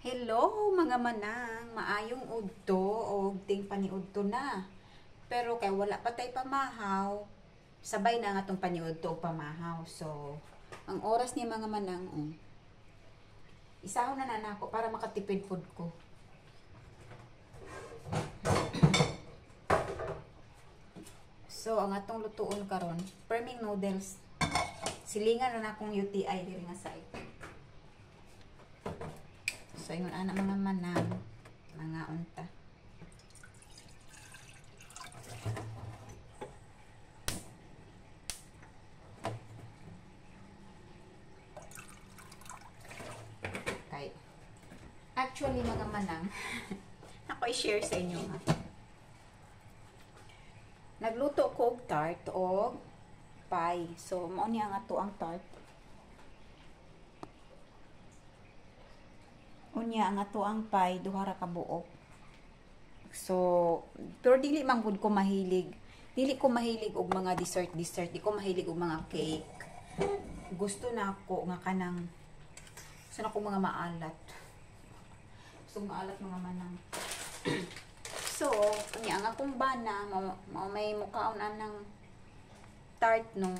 Hello mga manang, maayong udto o ting paniudto na. Pero kay wala pa tay pamahaw, sabay na nga tong paniudto o pamahaw. So, ang oras ni mga manang, isaw na nako para makatipid food ko. So, ang atong lutuon karon, perming noodles. Silingan na akong UTI diri nga side. So, ingon ana mga manang, mga unta. Okay. Actually, mga manang, ako i-share sa inyo nga. Nagluto ko og tart o pie. So, mao niya nga to ang tart. Unya nga to ang pie, duha ra ka buok. So, pero dili man gud ko mahilig. Dili ko mahilig og mga dessert. Di ko mahilig og mga cake. Gusto na ako nga kanang gusto na ko mga maalat. Gusto maalat mga manang. So, unya nga akong bana, may mukhaon anang tart no.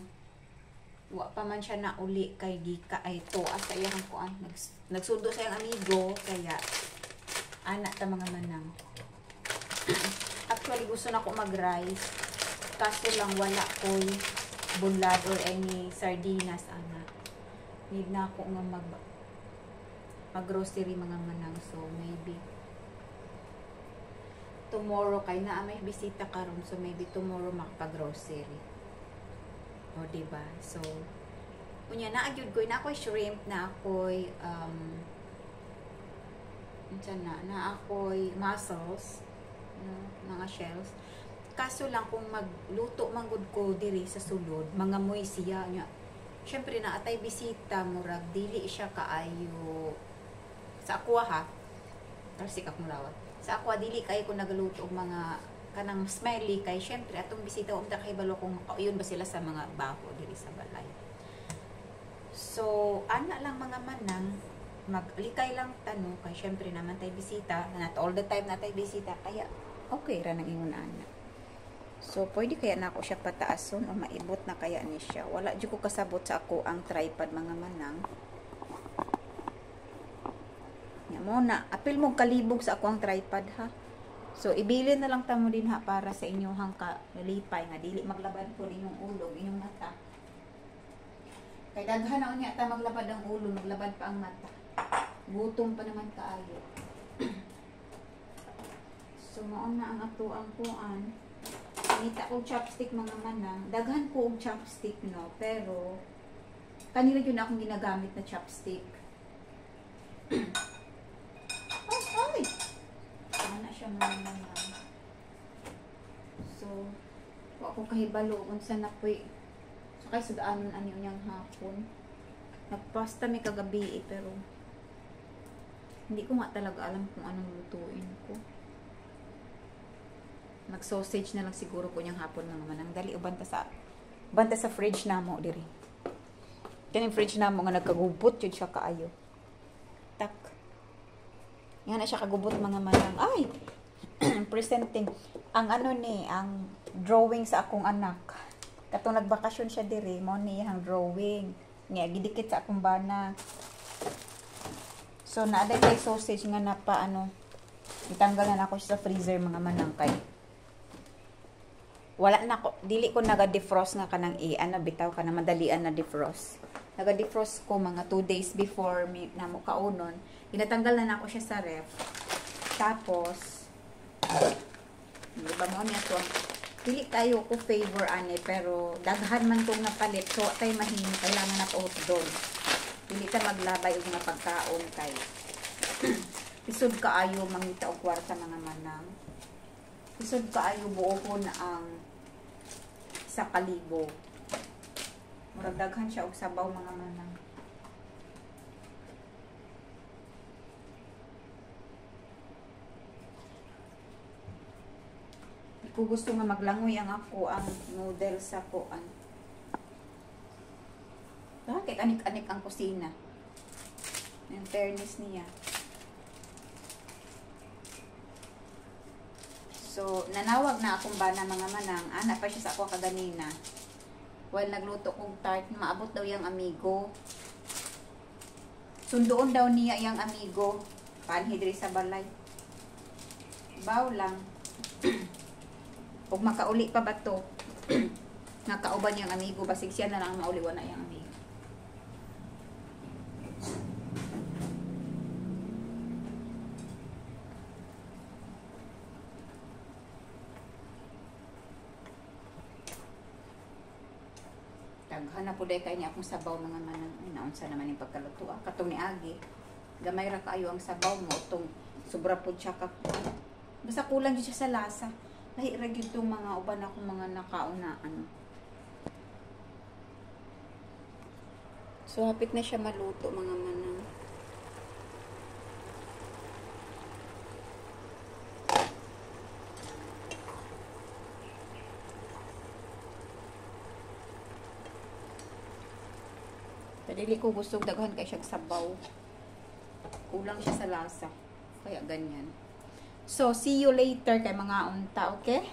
Wa pa man siya na uli kay gika ay to asa iyang kuan nagsundo sa iyang amigo kaya anak ta mga manang. Actually gusto na ko mag-rice kaso lang wala koy bunlad or any sardinas ana. Need na ako nga mag-grocery mga manang, so maybe tomorrow kay na may bisita karon, so maybe tomorrow makapag-grocery. O, diba? So, kunya na agyud ko na ako'y shrimp, na ako'y na ako'y mussels, mga shells. Kaso lang kung magluto manggod ko diri sa sulod, mga moy siya nya. Syempre na atay bisita murag dili siya kaayo sa aqua ha. Kasi kak mulawat. Sa aqua dili kay ko nagaluto og mga kanang smelly kay syempre atong bisita umda kay balo kung makauyon ba sila sa mga baho diri sa balay. So ana lang mga manang maglikay lang tano kay syempre naman tay bisita not all the time na tay bisita kaya okay ra nang ingon ana. So pwede kaya na ako siya pataason o maibot na kaya ni siya. Wala jud ko kasabot sa ako ang tripod mga manang. Nya mo na apil mo kalibog sa ako ang tripod ha. So, ibilin na lang tamo din ha para sa inyong kalipay nga dili maglabad po inyong ulo, inyong mata. Kay daghan na unya ta maglabad ang ulo, maglabad pa ang mata. Gutom pa naman kaayo. So, mao na ang ato ang kuan. Nita ko chopstick mga manang. Daghan ko og chopstick no, pero kanila yun akong ginagamit na chopstick. Ay! Ana siya mga manang. So, ako kahibalo unsa na poy. So kay sudaanon ani unyang hapon. Nagpasta mi kagabi pero hindi ko nga talaga alam kung anong lutuin ko. Nag-sausage na lang siguro ko niyang hapon mga manang. Dali banta sa fridge na mo diri. Kaning fridge na mo nga nagkagubot yun siya kaayo. Tak. Yan na siya kagubot mga manang. Ay! Presenting. Ang ano ni, ang drawing sa akong anak. Katong nagbakasyon siya diri, mo ni ang drawing. Nga, gidikit sa akong bana. So, naaday kay sausage nga na pa, itanggal na ako siya sa freezer mga manang kay. Wala na ko, dili ko naga-defrost nga kanang bitaw ka na madalian na defrost. Naga-defrost ko mga 2 days before na mo kaunon. Inatanggal na ako siya sa ref. Tapos, diba mo niya to? Dili tayo ko favor pero daghan man kong napalit. So, tayo mahini. Kailangan na po doon. Dili ka maglabay o mga pagkaon kay. Isod kaayo mangita og kwarta mga manang. Isod kaayo buohon ang 1,000. Murag daghan siya og sabaw mga manang. Kung gusto nga maglangoy ang ako ang noodles sa kuan. Bakit anik-anik ang kusina? In fairness niya. So, nanawag na akong bana mga manang. Ana pa siya sa ako kaganina. While nagluto kong tart, maabot daw yung amigo. Sundoon daw niya yung amigo. Panhidri sa balay. Baw lang. Huwag makauli pa ba to? Nakauban yung amigo. Basig siya na lang mauliwan na yung amigo. Daghan na po day kay niya akong sabaw mga manang. Ay, naunsa naman yung pagkaluto. Katong ni Agi. Gamay ra kaayo ang sabaw mo. Itong sobra po siya ka. Basta kulang yun siya sa lasa. Nahirag yun itong mga uban akong mga nakaunaan. So, hapit na siya maluto mga manang. Dili ko gusto daghan kay siyang sabaw. Kulang siya sa lasa. Kaya ganyan. So, see you later kay mga unta, okay?